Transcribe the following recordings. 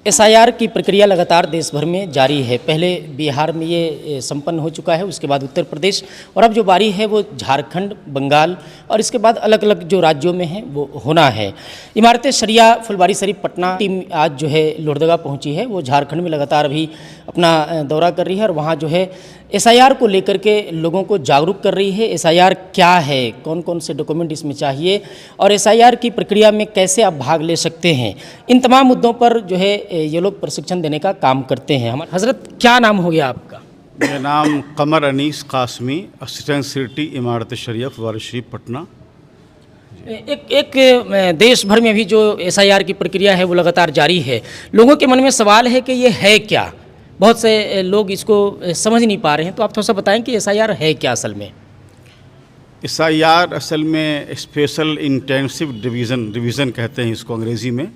SIR की प्रक्रिया लगातार देश भर में जारी है। पहले बिहार में ये संपन्न हो चुका है, उसके बाद उत्तर प्रदेश और अब जो बारी है वो झारखंड, बंगाल और इसके बाद अलग अलग जो राज्यों में है वो होना है। इमारत शरिया फुलवारीशरीफ पटना टीम आज जो है लोहरदगा पहुंची है। वो झारखंड में लगातार अभी अपना दौरा कर रही है और वहाँ जो है एसआईआर को लेकर के लोगों को जागरूक कर रही है। एसआईआर क्या है, कौन कौन से डॉक्यूमेंट इसमें चाहिए और एसआईआर की प्रक्रिया में कैसे आप भाग ले सकते हैं, इन तमाम मुद्दों पर जो है ये लोग प्रशिक्षण देने का काम करते हैं। हमारे हजरत, क्या नाम हो गया आपका? मेरा नाम कमर अनीस कासमी, असिस्टेंट सेक्रेटरी इमारत शरिया फुलवारीशरीफ पटना। एक देश भर में अभी जो एसआईआर की प्रक्रिया है वो लगातार जारी है। लोगों के मन में सवाल है कि ये है क्या, बहुत से लोग इसको समझ नहीं पा रहे हैं, तो आप थोड़ा सा बताएं कि एसआईआर है क्या असल में? एसआईआर असल में स्पेशल इंटेंसिव रिवीजन कहते हैं इसको अंग्रेज़ी में।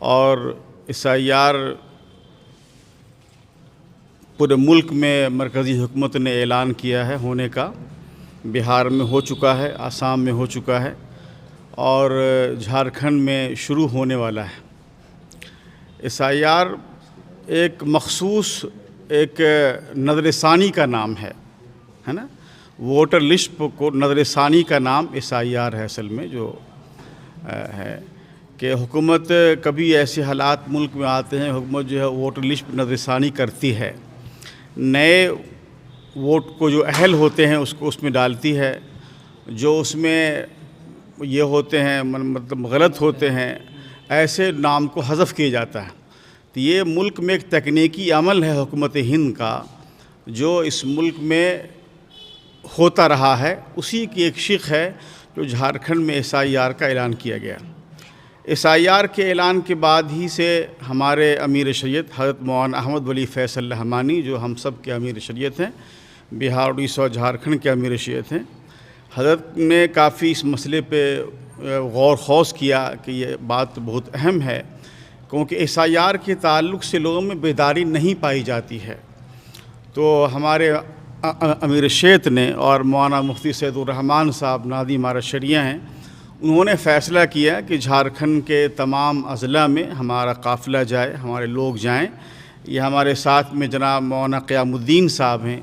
और एसआईआर पूरे मुल्क में मरकज़ी हुकूमत ने ऐलान किया है होने का। बिहार में हो चुका है, आसाम में हो चुका है और झारखंड में शुरू होने वाला है। एसआईआर एक मखसूस एक नज़रसानी का नाम है ना। वोटर लिस्ट को नज़रसानी का नाम एसआईआर है असल में। जो है कि हुकूमत कभी ऐसे हालात मुल्क में आते हैं, हुकूमत जो है वोटर लिस्ट पर नज़रसानी करती है, नए वोट को जो अहल होते हैं उसको उसमें डालती है, जो उसमें ये होते हैं मतलब गलत होते हैं ऐसे नाम को हज़फ किया जाता है। तो ये मुल्क में एक तकनीकी अमल है हुकूमत हिंद का, जो इस मुल्क में होता रहा है। उसी की एक शिक है जो झारखंड में एसआईआर का ऐलान किया गया। एसआईआर के ऐलान के बाद ही से हमारे अमीर शरीयत हज़रत मौलाना अहमद वली फैसल रहमानी, जो हम सब के अमीर शरीयत हैं, बिहार, उड़ीसा और झारखंड के अमीर शरीयत हैं, हज़रत ने काफ़ी इस मसले पे गौर खौस किया कि ये बात बहुत अहम है, क्योंकि एसआईआर के ताल्लुक़ से लोगों में बेदारी नहीं पाई जाती है। तो हमारे अमीर शरीयत ने और मौलाना मुफ्ती सैयदुर रहमान साहब नादी इमारत शरिया हैं, उन्होंने फ़ैसला किया कि झारखंड के तमाम अज़ला में हमारा काफ़िला जाए, हमारे लोग जाएं। ये हमारे साथ में जनाब मौलाना क़यामुद्दीन साहब हैं,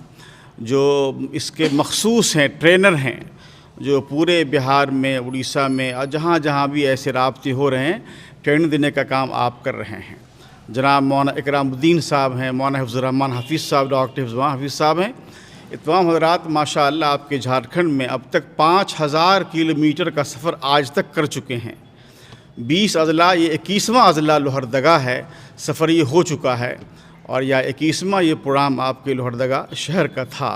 जो इसके मखसूस हैं, ट्रेनर हैं, जो पूरे बिहार में, उड़ीसा में और जहाँ जहाँ भी ऐसे राब्ते हो रहे हैं, ट्रेनिंग देने का काम आप कर रहे हैं। जनाब मौलाना इकरामुद्दीन साहब हैं, मौलाना हिफ्ज़ुर्रहमान हफ़ीज़ साहब, डॉक्टर हिफ्ज़ुर्रहमान हफ़ीज़ साहब हैं। ये तमाम हज़रात माशाअल्लाह आपके झारखंड में अब तक 5000 किलोमीटर का सफ़र आज तक कर चुके हैं। 20 अज़ला, ये 21वां अज़ला लोहरदगा है, सफ़र ये हो चुका है और या 21वां ये प्रोग्राम आपके लोहरदगा शहर का था।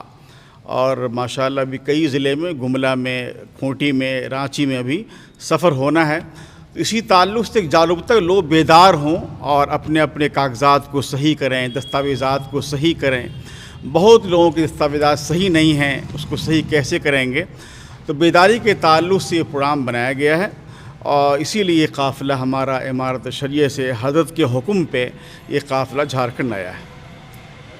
और माशाअल्लाह भी कई ज़िले में, गुमला में, खूंटी में, रांची में अभी सफ़र होना है। तो इसी ताल्लुक़ से जब तक लोग बेदार हों और अपने अपने कागज़ात को सही करें, दस्तावेज़ात को सही करें। बहुत लोगों के दस्तावेज़ात सही नहीं हैं, उसको सही कैसे करेंगे? तो बेदारी के ताल्लुक़ से ये प्रोग्राम बनाया गया है और इसीलिए काफ़िला हमारा इमारत शरिया से हज़रत के हुक्म पे ये काफ़िला झारखंड आया है।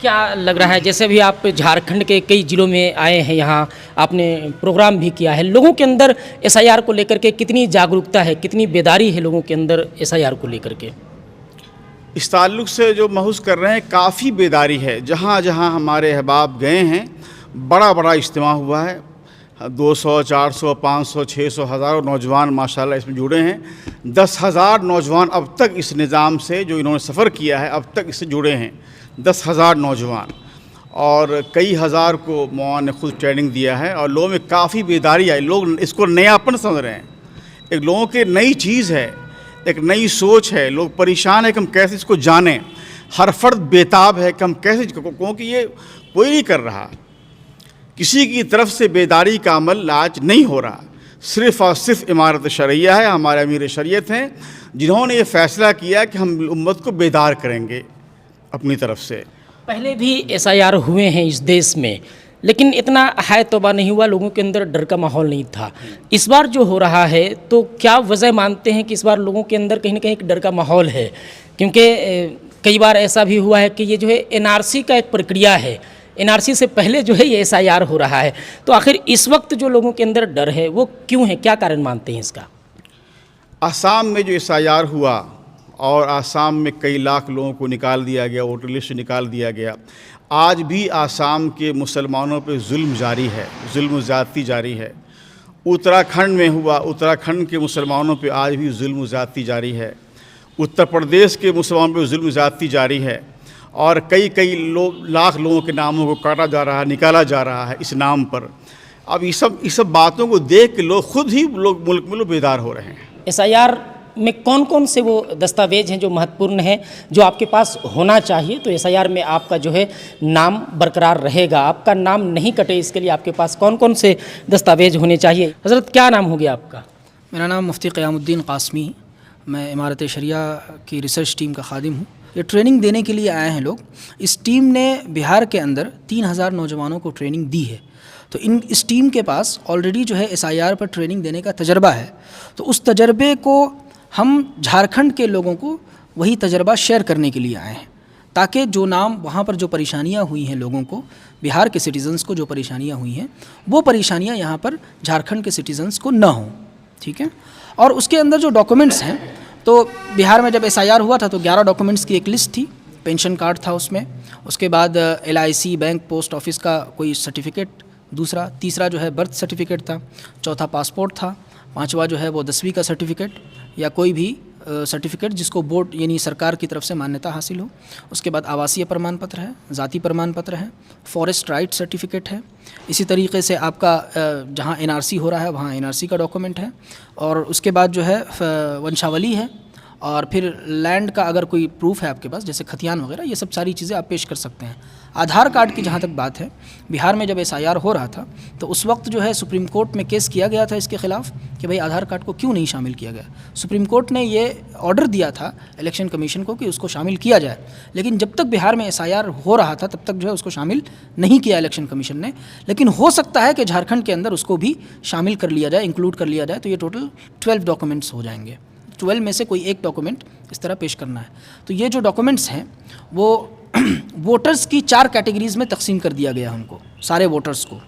क्या लग रहा है, जैसे अभी आप झारखंड के कई ज़िलों में आए हैं, यहाँ आपने प्रोग्राम भी किया है, लोगों के अंदर एसआईआर को लेकर के कितनी जागरूकता है, कितनी बेदारी है लोगों के अंदर एसआईआर को लेकर के? इस ताल्लुक़ से जो महसूस कर रहे हैं, काफ़ी बेदारी है। जहाँ जहाँ हमारे अहबाब गए हैं, बड़ा बड़ा इज्तिमा हुआ है। 200, 400, 500, 600, हज़ारों नौजवान माशाल्लाह इसमें जुड़े हैं। 10,000 नौजवान अब तक इस निज़ाम से, जो इन्होंने सफ़र किया है, अब तक इससे जुड़े हैं। 10,000 नौजवान और कई हज़ार को मौलाना ने खुद ट्रेनिंग दिया है और लोगों में काफ़ी बेदारी आई। लोग इसको नयापन समझ रहे हैं, एक लोगों के नई चीज़ है, एक नई सोच है। लोग परेशान है कि हम कैसे इसको जानें। हर फर्द बेताब है कि हम कैसे, क्योंकि ये कोई नहीं कर रहा, किसी की तरफ से बेदारी का अमल आज नहीं हो रहा। सिर्फ़ और सिर्फ इमारत शरिया है, हमारे अमीर शरीयत हैं, जिन्होंने ये फ़ैसला किया कि हम उम्मत को बेदार करेंगे अपनी तरफ से। पहले भी एसआईआर हुए हैं इस देश में, लेकिन इतना हाय तौबा नहीं हुआ, लोगों के अंदर डर का माहौल नहीं था। इस बार जो हो रहा है, तो क्या वजह मानते हैं कि इस बार लोगों के अंदर कहीं ना कहीं एक डर का माहौल है? क्योंकि कई बार ऐसा भी हुआ है कि ये जो है एनआरसी का एक प्रक्रिया है, एनआरसी से पहले जो है ये एसआईआर हो रहा है, तो आखिर इस वक्त जो लोगों के अंदर डर है वो क्यों है, क्या कारण मानते हैं इसका? आसाम में जो एसआईआर हुआ और आसाम में कई लाख लोगों को निकाल दिया गया, वोटर लिस्ट से निकाल दिया गया। आज भी आसाम के मुसलमानों पे जुल्म जारी है, जुल्म ज़्यादती जारी है। उत्तराखंड में हुआ, उत्तराखंड के मुसलमानों पे आज भी जुल्म ज़्यादती जारी है। उत्तर प्रदेश के मुसलमानों पे जुल्म ज़्यादती जारी है और कई लाख लोगों के नामों को काटा जा रहा है, निकाला जा रहा है इस नाम पर। अब ये सब बातों को देख के लोग मुल्क में बेदार हो रहे हैं। एसआईआर में कौन कौन से वो दस्तावेज हैं जो महत्वपूर्ण हैं, जो आपके पास होना चाहिए तो एसआईआर में आपका जो है नाम बरकरार रहेगा, आपका नाम नहीं कटे, इसके लिए आपके पास कौन कौन से दस्तावेज होने चाहिए? हज़रत क्या नाम हो गया आपका? मेरा नाम मुफ्ती क़यामुद्दीन क़ासमी, मैं इमारत शरिया की रिसर्च टीम का खादिम हूँ। ये ट्रेनिंग देने के लिए आए हैं लोग। इस टीम ने बिहार के अंदर 3000 नौजवानों को ट्रेनिंग दी है। तो इस टीम के पास ऑलरेडी जो है एसआईआर पर ट्रेनिंग देने का तजर्बा है। तो उस तजर्बे को हम झारखंड के लोगों को वही तजर्बा शेयर करने के लिए आए हैं, ताकि जो नाम वहाँ पर जो परेशानियाँ हुई हैं लोगों को, बिहार के सिटीज़न्स को जो परेशानियाँ हुई हैं, वो परेशानियाँ यहाँ पर झारखंड के सिटीज़न्स को ना हों। ठीक है। और उसके अंदर जो डॉक्यूमेंट्स हैं, तो बिहार में जब एसआईआर हुआ था तो 11 डॉक्यूमेंट्स की एक लिस्ट थी। पेंशन कार्ड था उसमें, उसके बाद LIC, बैंक, पोस्ट ऑफिस का कोई सर्टिफिकेट, तीसरा जो है बर्थ सर्टिफिकेट था, चौथा पासपोर्ट था, पांचवा जो है वो 10वीं का सर्टिफिकेट या कोई भी सर्टिफिकेट जिसको बोर्ड यानी सरकार की तरफ से मान्यता हासिल हो। उसके बाद आवासीय प्रमाण पत्र है, ज़ाती प्रमाण पत्र है, फॉरेस्ट राइट सर्टिफिकेट है। इसी तरीके से आपका जहाँ NRC हो रहा है वहाँ NRC का डॉक्यूमेंट है। और उसके बाद जो है वंशावली है, और फिर लैंड का अगर कोई प्रूफ है आपके पास, जैसे खतियान वगैरह, ये सब सारी चीज़ें आप पेश कर सकते हैं। आधार कार्ड की जहाँ तक बात है, बिहार में जब एसआईआर हो रहा था तो उस वक्त जो है सुप्रीम कोर्ट में केस किया गया था इसके ख़िलाफ़ कि भाई आधार कार्ड को क्यों नहीं शामिल किया गया। सुप्रीम कोर्ट ने ये ऑर्डर दिया था इलेक्शन कमीशन को कि उसको शामिल किया जाए, लेकिन जब तक बिहार में एसआईआर हो रहा था तब तक जो है उसको शामिल नहीं किया इलेक्शन कमीशन ने। लेकिन हो सकता है कि झारखंड के अंदर उसको भी शामिल कर लिया जाए, इंक्लूड कर लिया जाए, तो ये टोटल 12 डॉक्यूमेंट्स हो जाएंगे। 12 में से कोई एक डॉक्यूमेंट इस तरह पेश करना है। तो ये जो डॉक्यूमेंट्स हैं वो वोटर्स की 4 कैटेगरीज़ में तकसीम कर दिया गया हमको, सारे वोटर्स को।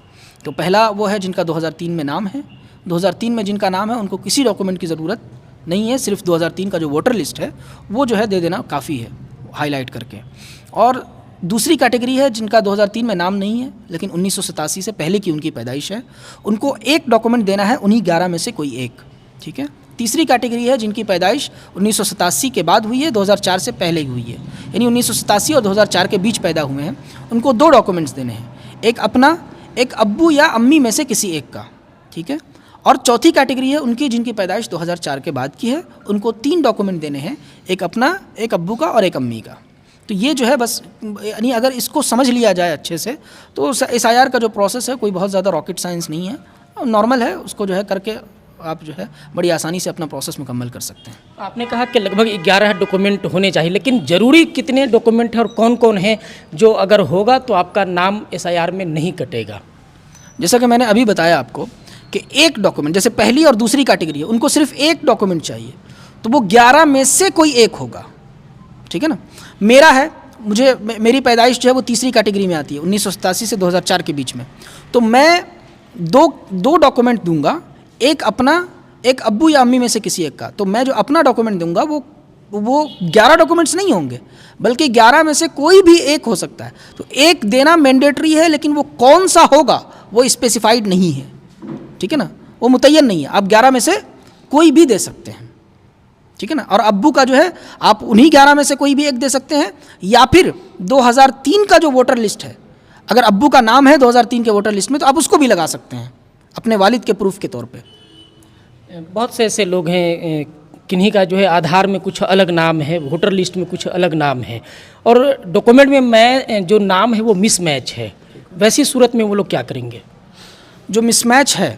तो पहला वो है जिनका 2003 में नाम है। 2003 में जिनका नाम है उनको किसी डॉक्यूमेंट की ज़रूरत नहीं है, सिर्फ 2003 का जो वोटर लिस्ट है वो जो है दे देना काफ़ी है, हाईलाइट करके। और दूसरी कैटेगरी है जिनका 2003 में नाम नहीं है लेकिन 1987 से पहले की उनकी पैदाइश है, उनको एक डॉक्यूमेंट देना है, उन्हीं 11 में से कोई एक। ठीक है। तीसरी कैटेगरी है जिनकी पैदाइश 1987 के बाद हुई है, 2004 से पहले ही हुई है, यानी 1987 और 2004 के बीच पैदा हुए हैं, उनको 2 डॉक्यूमेंट्स देने हैं, एक अपना, एक अब्बू या अम्मी में से किसी एक का। ठीक है। और चौथी कैटेगरी है उनकी जिनकी पैदाइश 2004 के बाद की है, उनको 3 डॉक्यूमेंट देने हैं, एक अपना, एक अब्बू का और एक अम्मी का। तो ये जो है बस, यानी अगर इसको समझ लिया जाए अच्छे से तो एसआईआर का जो प्रोसेस है कोई बहुत ज़्यादा रॉकेट साइंस नहीं है, नॉर्मल है। उसको जो है करके आप जो है बड़ी आसानी से अपना प्रोसेस मुकम्मल कर सकते हैं। आपने कहा कि लगभग 11 डॉक्यूमेंट होने चाहिए, लेकिन ज़रूरी कितने डॉक्यूमेंट हैं और कौन कौन हैं जो अगर होगा तो आपका नाम एसआईआर में नहीं कटेगा? जैसा कि मैंने अभी बताया आपको कि एक डॉक्यूमेंट, जैसे पहली और दूसरी कैटेगरी है उनको सिर्फ एक डॉक्यूमेंट चाहिए, तो वो 11 में से कोई एक होगा। ठीक है ना। मेरा है, मेरी पैदाइश जो है वो तीसरी कैटेगरी में आती है, 1987 से 2004 के बीच में, तो मैं दो डॉक्यूमेंट दूंगा, एक अपना, एक अब्बू या अम्मी में से किसी एक का। तो मैं जो अपना डॉक्यूमेंट दूंगा वो 11 डॉक्यूमेंट्स नहीं होंगे, बल्कि 11 में से कोई भी एक हो सकता है। तो एक देना मैंडेटरी है, लेकिन वो कौन सा होगा वो स्पेसिफाइड नहीं है। ठीक है ना, वो मुतय्यन नहीं है, आप 11 में से कोई भी दे सकते हैं। ठीक है ना। और अब्बू का जो है आप उन्हीं 11 में से कोई भी एक दे सकते हैं, या फिर 2003 का जो वोटर लिस्ट है, अगर अब्बू का नाम है 2003 के वोटर लिस्ट में तो आप उसको भी लगा सकते हैं अपने वालिद के प्रूफ के तौर पे। बहुत से ऐसे लोग हैं किन्हीं का जो है आधार में कुछ अलग नाम है, वोटर लिस्ट में कुछ अलग नाम है, और डॉक्यूमेंट में मैं जो नाम है वो मिसमैच है। वैसी सूरत में वो लोग क्या करेंगे? जो मिसमैच है,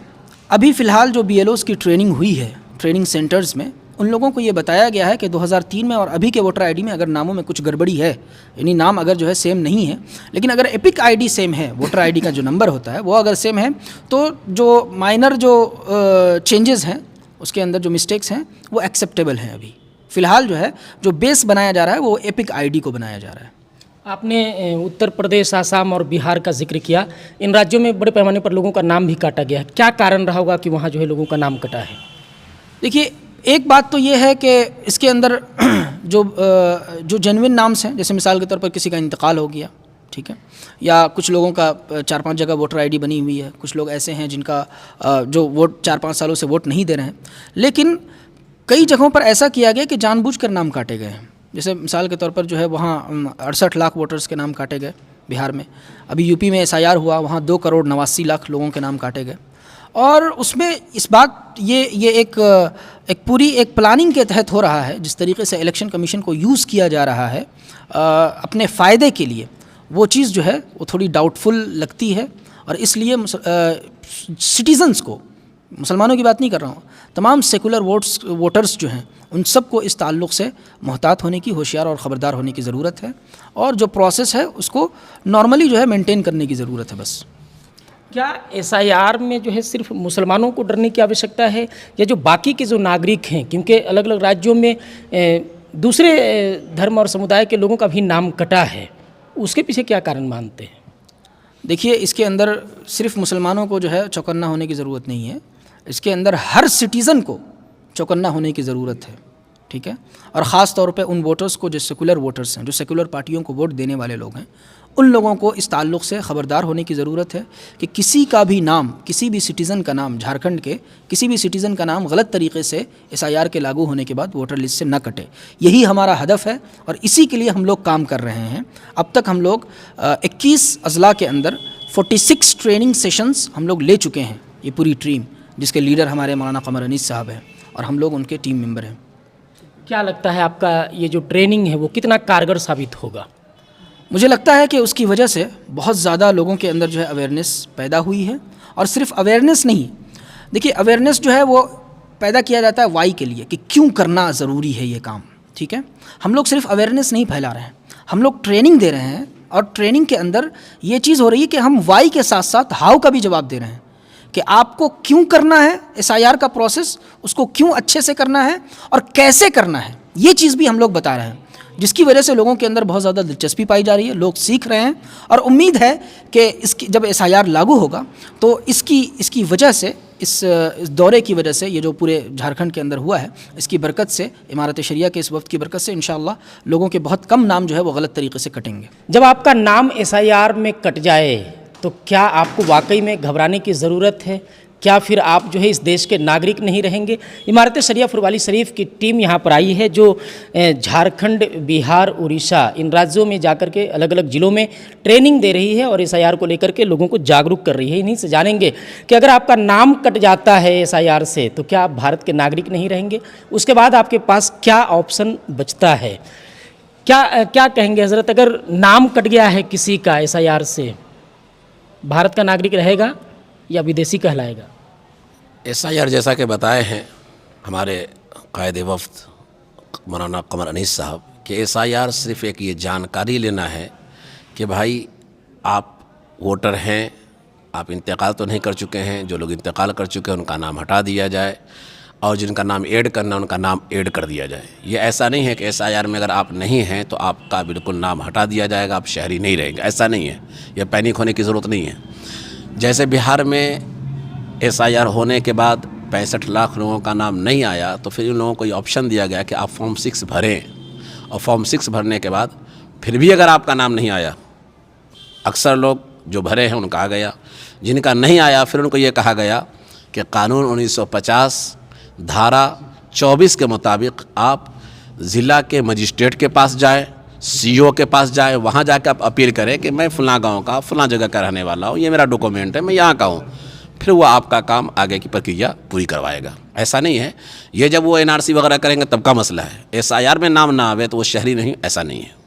अभी फ़िलहाल जो BLOs की ट्रेनिंग हुई है ट्रेनिंग सेंटर्स में, उन लोगों को ये बताया गया है कि 2003 में और अभी के वोटर आईडी में अगर नामों में कुछ गड़बड़ी है, यानी नाम अगर जो है सेम नहीं है, लेकिन अगर एपिक आईडी सेम है, वोटर आईडी का जो नंबर होता है वो अगर सेम है, तो जो माइनर जो चेंजेस हैं उसके अंदर जो मिस्टेक्स हैं वो एक्सेप्टेबल हैं। अभी फ़िलहाल जो है जो बेस बनाया जा रहा है वो एपिक आईडी को बनाया जा रहा है। आपने उत्तर प्रदेश, आसाम और बिहार का जिक्र किया, इन राज्यों में बड़े पैमाने पर लोगों का नाम भी काटा गया है, क्या कारण रहा होगा कि वहाँ जो है लोगों का नाम कटा है? देखिए, एक बात तो ये है कि इसके अंदर जो जेन्युइन नाम्स हैं, जैसे मिसाल के तौर पर किसी का इंतकाल हो गया, ठीक है, या कुछ लोगों का 4-5 जगह वोटर आईडी बनी हुई है, कुछ लोग ऐसे हैं जिनका जो वोट 4-5 सालों से वोट नहीं दे रहे हैं, लेकिन कई जगहों पर ऐसा किया गया कि जानबूझकर नाम काटे गए हैं। जैसे मिसाल के तौर पर जो है वहाँ 68 लाख वोटर्स के नाम काटे गए बिहार में। अभी यूपी में SIR हुआ, वहाँ 2 करोड़ 89 लाख लोगों के नाम काटे गए। और उसमें इस बात ये एक पूरी एक प्लानिंग के तहत हो रहा है, जिस तरीके से इलेक्शन कमीशन को यूज़ किया जा रहा है अपने फ़ायदे के लिए, वो चीज़ जो है वो थोड़ी डाउटफुल लगती है। और इसलिए सिटीज़न्स को, मुसलमानों की बात नहीं कर रहा हूँ, तमाम सेकुलर वोटर्स जो हैं उन सबको इस ताल्लुक़ से मोहतात होने की, होशियार और ख़बरदार होने की ज़रूरत है। और जो प्रोसेस है उसको नॉर्मली जो है मेंटेन करने की ज़रूरत है बस। क्या SIR में जो है सिर्फ मुसलमानों को डरने की आवश्यकता है, या जो बाकी के जो नागरिक हैं, क्योंकि अलग अलग राज्यों में दूसरे धर्म और समुदाय के लोगों का भी नाम कटा है, उसके पीछे क्या कारण मानते हैं? देखिए, इसके अंदर सिर्फ मुसलमानों को जो है चौकन्ना होने की ज़रूरत नहीं है, इसके अंदर हर सिटीज़न को चौकन्ना होने की ज़रूरत है, ठीक है। और ख़ास तौर पे उन वोटर्स को जो सेकुलर वोटर्स हैं, जो सेकुलर पार्टियों को वोट देने वाले लोग हैं, उन लोगों को इस ताल्लुक़ से ख़बरदार होने की ज़रूरत है कि किसी का भी नाम, किसी भी सिटीज़न का नाम, झारखंड के किसी भी सिटीज़न का नाम गलत तरीके से SIR के लागू होने के बाद वोटर लिस्ट से न कटे। यही हमारा हदफ है और इसी के लिए हम लोग काम कर रहे हैं। अब तक हम लोग 21 अज़ला के अंदर 46 ट्रेनिंग सेशंस हम लोग ले चुके हैं, ये पूरी टीम, जिसके लीडर हमारे मौलाना कमर अनीस साहब हैं और हम लोग उनके टीम मेंबर हैं। क्या लगता है आपका ये जो ट्रेनिंग है वो कितना कारगर साबित होगा? मुझे लगता है कि उसकी वजह से बहुत ज़्यादा लोगों के अंदर जो है अवेयरनेस पैदा हुई है। और सिर्फ अवेयरनेस नहीं, देखिए अवेयरनेस जो है वो पैदा किया जाता है वाई के लिए, कि क्यों करना ज़रूरी है ये काम, ठीक है। हम लोग सिर्फ अवेयरनेस नहीं फैला रहे हैं, हम लोग ट्रेनिंग दे रहे हैं और ट्रेनिंग के अंदर ये चीज़ हो रही है कि हम वाई के साथ साथ हाउ का भी जवाब दे रहे हैं कि आपको क्यों करना है SIR का प्रोसेस, उसको क्यों अच्छे से करना है और कैसे करना है, ये चीज़ भी हम लोग बता रहे हैं, जिसकी वजह से लोगों के अंदर बहुत ज़्यादा दिलचस्पी पाई जा रही है, लोग सीख रहे हैं। और उम्मीद है कि इसकी जब SIR लागू होगा तो इसकी वजह से, इस दौरे की वजह से, ये जो पूरे झारखंड के अंदर हुआ है, इसकी बरकत से, इमारत शरिया के इस वक्त की बरकत से इंशाअल्लाह लोगों के बहुत कम नाम जो है वो गलत तरीके से कटेंगे। जब आपका नाम SIR में कट जाए तो क्या आपको वाकई में घबराने की ज़रूरत है? क्या फिर आप जो है इस देश के नागरिक नहीं रहेंगे? इमारत शरिया फुलवारी शरीफ की टीम यहाँ पर आई है, जो झारखंड, बिहार, उड़ीसा, इन राज्यों में जाकर के अलग अलग ज़िलों में ट्रेनिंग दे रही है और SIR को लेकर के लोगों को जागरूक कर रही है। इन्हीं से जानेंगे कि अगर आपका नाम कट जाता है SIR से तो क्या आप भारत के नागरिक नहीं रहेंगे? उसके बाद आपके पास क्या ऑप्शन बचता है? क्या कहेंगे हज़रत, अगर नाम कट गया है किसी का SIR से, भारत का नागरिक रहेगा या विदेशी कहलाएगा? SIR जैसा कि बताए हैं हमारे कायद वफ़द मौलाना कमर अनीस साहब कि SIR सिर्फ़ एक ये जानकारी लेना है कि भाई आप वोटर हैं, आप इंतकाल तो नहीं कर चुके हैं, जो लोग इंतकाल कर चुके हैं उनका नाम हटा दिया जाए और जिनका नाम ऐड करना उनका नाम ऐड कर दिया जाए। ये ऐसा नहीं है कि SIR में अगर आप नहीं हैं तो आपका बिल्कुल नाम हटा दिया जाएगा, आप शहरी नहीं रहेंगे, ऐसा नहीं है। यह पैनिक होने की ज़रूरत नहीं है। जैसे बिहार में SIR होने के बाद 65 लाख लोगों का नाम नहीं आया तो फिर इन लोगों को ये ऑप्शन दिया गया कि आप फॉर्म 6 भरें, और फॉर्म 6 भरने के बाद फिर भी अगर आपका नाम नहीं आया, अक्सर लोग जो भरे हैं उनका आ गया, जिनका नहीं आया फिर उनको ये कहा गया कि कानून 1950 धारा 24 के मुताबिक आप ज़िला के मजिस्ट्रेट के पास जाएं, CO के पास जाए, वहाँ जाकर आप अपील करें कि मैं फ़लाँ गांव का फ़लाँ जगह का रहने वाला हूँ, ये मेरा डॉक्यूमेंट है, मैं यहाँ का हूँ। फिर वो आपका काम आगे की प्रक्रिया पूरी करवाएगा। ऐसा नहीं है ये जब वो NRC वगैरह करेंगे तब का मसला है। SIR में नाम ना आवे तो वो शहरी नहीं, ऐसा नहीं है।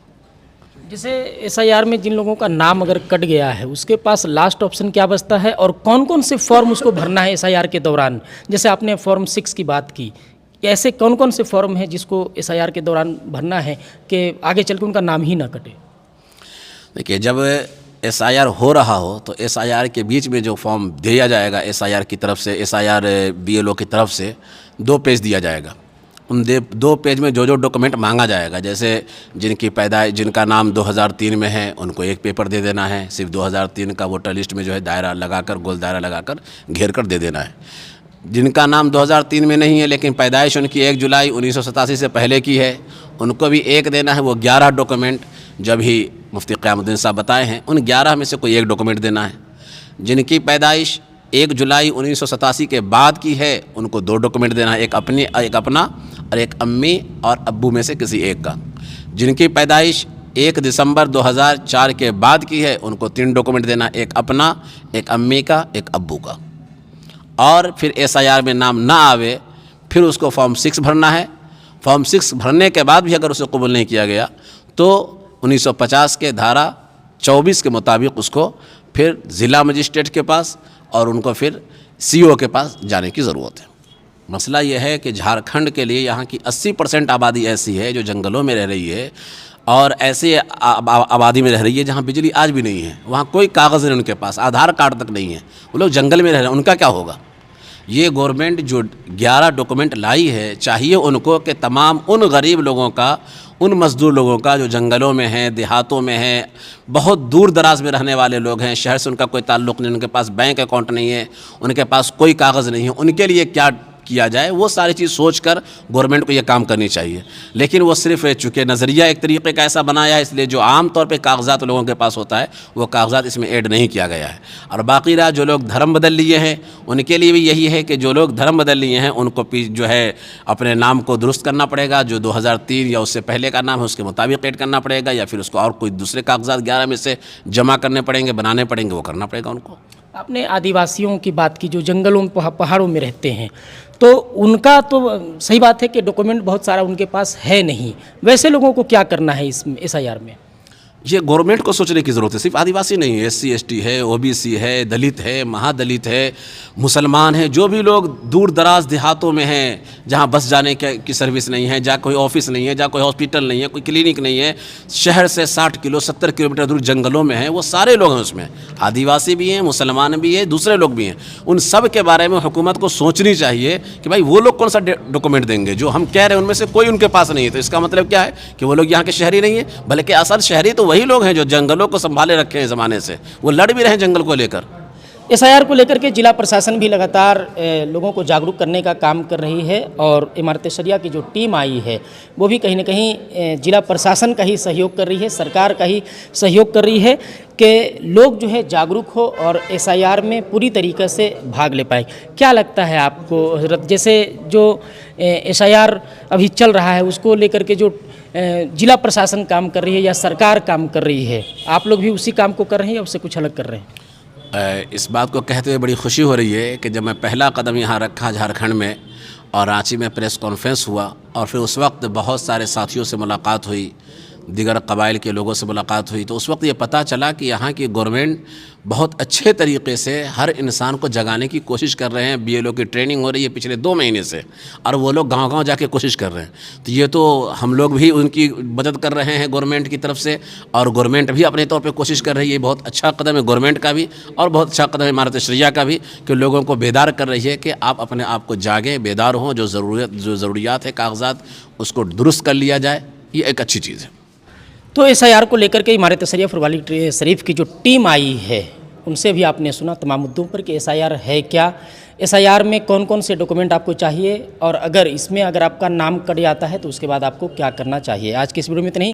जैसे SIR में जिन लोगों का नाम अगर कट गया है उसके पास लास्ट ऑप्शन क्या बचता है और कौन कौन से फॉर्म उसको भरना है SIR के दौरान? जैसे आपने फॉर्म 6 की बात की, ऐसे कौन कौन से फॉर्म हैं जिसको SIR के दौरान भरना है कि आगे चल के उनका नाम ही ना कटे? देखिए, जब SIR हो रहा हो तो SIR के बीच में जो फॉर्म दिया जाएगा SIR की तरफ से, SIR BLO की तरफ से 2 पेज दिया जाएगा। उन 2 पेज में जो डॉक्यूमेंट मांगा जाएगा, जैसे जिनकी पैदाइश, जिनका नाम 2003 में है उनको 1 पेपर दे देना है, सिर्फ 2003 का वोटर लिस्ट में जो है दायरा लगाकर, गोल दायरा लगाकर घेर कर दे देना है। जिनका नाम 2003 में नहीं है लेकिन पैदाइश उनकी 1 जुलाई 1987 से पहले की है, उनको भी एक देना है। वो 11 डॉक्यूमेंट जब ही मुफ्ती क़यामुद्दीन साहब बताए हैं, उन 11 में से कोई एक डॉक्यूमेंट देना है। जिनकी पैदाइश 1 जुलाई 1987 के बाद की है, उनको 2 डॉक्यूमेंट देना है, एक अपना और एक अम्मी और अब्बू में से किसी एक का। जिनकी पैदाइश 1 दिसंबर 2004 के बाद की है, उनको 3 डॉक्यूमेंट देना, एक अपना, एक अम्मी का, एक अब्बू का। और फिर SIR में नाम ना आवे, फिर उसको फॉर्म 6 भरना है। फॉर्म 6 भरने के बाद भी अगर उसे कबूल नहीं किया गया तो 1950 के धारा 24 के मुताबिक उसको फिर ज़िला मजिस्ट्रेट के पास और उनको फिर CO के पास जाने की ज़रूरत है। मसला यह है कि झारखंड के लिए यहाँ की 80% आबादी ऐसी है जो जंगलों में रह रही है और ऐसे आबादी में रह रही है जहाँ बिजली आज भी नहीं है, वहाँ कोई कागज़ नहीं उनके पास, आधार कार्ड तक नहीं है, वो लोग जंगल में रह रहे हैं। उनका क्या होगा? ये गवर्नमेंट जो 11 डॉक्यूमेंट लाई है, चाहिए उनको कि तमाम उन गरीब लोगों का, उन मज़दूर लोगों का जो जंगलों में हैं, देहातों में हैं, बहुत दूर दराज में रहने वाले लोग हैं, शहर से उनका कोई ताल्लुक़ नहीं, उनके पास बैंक अकाउंट नहीं है, उनके पास कोई कागज़ नहीं है, उनके लिए क्या किया जाए, वो सारी चीज़ सोचकर गवर्नमेंट को ये काम करनी चाहिए। लेकिन वो सिर्फ चूँकि नज़रिया एक तरीके का ऐसा बनाया है, इसलिए जो आम तौर पे कागजात लोगों के पास होता है वो कागजात इसमें ऐड नहीं किया गया है। और बाकी रहा जो लोग धर्म बदल लिए हैं, उनके लिए भी यही है कि जो लोग धर्म बदल लिए हैं उनको जो है अपने नाम को दुरुस्त करना पड़ेगा, जो 2003 या उससे पहले का नाम है उसके मुताबिक ऐड करना पड़ेगा, या फिर उसको और कोई दूसरे कागजात 11 में से जमा करने पड़ेंगे, बनाने पड़ेंगे, वो करना पड़ेगा उनको। आपने आदिवासियों की बात की जो जंगलों पहाड़ों में रहते हैं, तो उनका तो सही बात है कि डॉक्यूमेंट बहुत सारा उनके पास है नहीं, वैसे लोगों को क्या करना है इस SIR में? ये गवर्नमेंट को सोचने की ज़रूरत है। सिर्फ आदिवासी नहीं है, SC ST है, OBC है, दलित है, महादलित है, मुसलमान है, जो भी लोग दूर दराज देहातों में हैं जहाँ बस जाने की सर्विस नहीं है, जहाँ कोई ऑफिस नहीं है, जहाँ कोई हॉस्पिटल नहीं है, कोई क्लिनिक नहीं है, शहर से 60 किलो 70 किलोमीटर दूर जंगलों में हैं, वो सारे लोग हैं उसमें। आदिवासी भी हैं, मुसलमान भी हैं, दूसरे लोग भी हैं। उन सब के बारे में हुकूमत को सोचनी चाहिए कि भाई वो लोग कौन सा डॉक्यूमेंट देंगे। जो हम कह रहे हैं उनमें से कोई उनके पास नहीं है, तो इसका मतलब क्या है कि वो लोग यहाँ के शहरी नहीं है, बल्कि असल शहरी तो वही लोग हैं जो जंगलों को संभाले रखे हैं ज़माने से, वो लड़ भी रहे हैं जंगल को लेकर। SIR को लेकर के जिला प्रशासन भी लगातार लोगों को जागरूक करने का काम कर रही है और इमारत शरिया की जो टीम आई है वो भी कहीं ना कहीं जिला प्रशासन का ही सहयोग कर रही है, सरकार का ही सहयोग कर रही है कि लोग जो है जागरूक हो और SIR में पूरी तरीक़े से भाग ले पाए। क्या लगता है आपको, जैसे जो SIR अभी चल रहा है उसको लेकर के जो जिला प्रशासन काम कर रही है या सरकार काम कर रही है, आप लोग भी उसी काम को कर रहे हैं या उससे कुछ अलग कर रहे हैं? इस बात को कहते हुए बड़ी खुशी हो रही है कि जब मैं पहला कदम यहाँ रखा झारखंड में और रांची में प्रेस कॉन्फ्रेंस हुआ और फिर उस वक्त बहुत सारे साथियों से मुलाकात हुई, दीगर कबाइल के लोगों से मुलाकात हुई, तो उस वक्त ये पता चला कि यहाँ की गवर्नमेंट बहुत अच्छे तरीके से हर इंसान को जगाने की कोशिश कर रहे हैं। BLO की ट्रेनिंग हो रही है पिछले 2 महीने से और वो लोग गांव-गांव जाके कोशिश कर रहे हैं। तो ये तो हम लोग भी उनकी मदद कर रहे हैं गवर्नमेंट की तरफ से, और गवर्नमेंट भी अपने तौर पे कोशिश कर रही है। बहुत अच्छा कदम है गवर्नमेंट का भी और बहुत अच्छा कदम है इमारत शरिया का भी कि लोगों को बेदार कर रही है कि आप अपने आप को जागें, बेदार हों, जो ज़रूरियात है कागजात उसको दुरुस्त कर लिया जाए, ये एक अच्छी चीज़ है। तो SIR को लेकर के इमारत शरिया फुलवारी शरीफ की जो टीम आई है उनसे भी आपने सुना तमाम मुद्दों पर कि SIR है क्या, SIR में कौन कौन से डॉक्यूमेंट आपको चाहिए और अगर इसमें अगर आपका नाम कट जाता है तो उसके बाद आपको क्या करना चाहिए। आज की इस वीडियो में इतना ही।